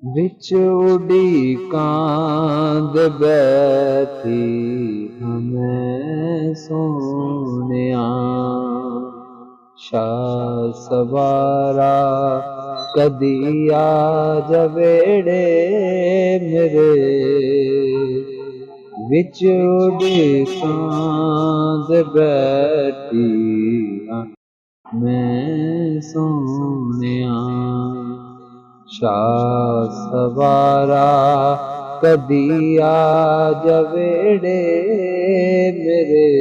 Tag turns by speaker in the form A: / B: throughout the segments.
A: विच उड़ी कांद बैठी हमें सोनिया, शाह सवारा कदी आ जवेड़े मेरे। विच उड़ी कांद बैठी मैं सोनिया, शाह सवारा कदी आ जवेड़े मेरे।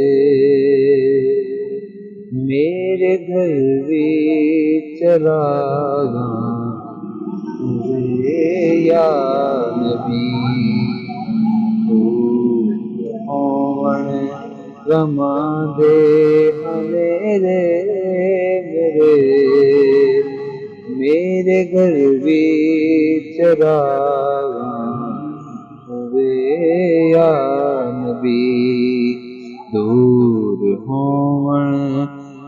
A: मेरे घर विच रागा या नबी, होवण रमा दे मेरे मेरे। मेरे घर विच रागा या नबी, दूर होवण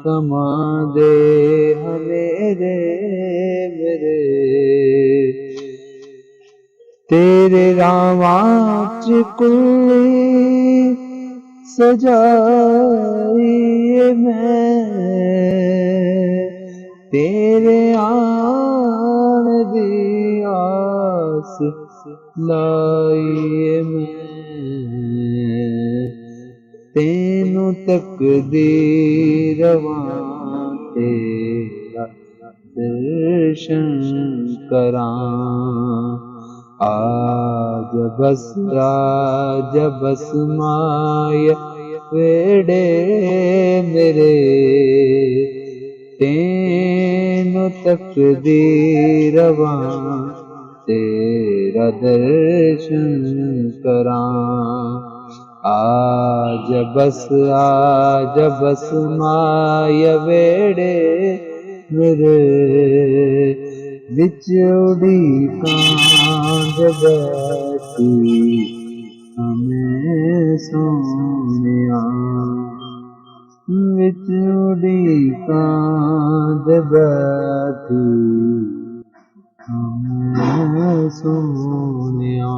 A: रमा दे मेरे मेरे। तेरे रावां च कुल्ली सजाई मैं, तेरे आन दी आस लाई मैं। तेनू तकदीरवां तेरा दर्शन करां। आज बस माय वेड़े मेरे। तेनू तकदीरवां तेरा दर्शन करां। आज बस माय वेड़े मेरे। विच उड़ी कांद बैठी हमें सोनिया, विच उड़ी कांद बैठी हमें सोनिया।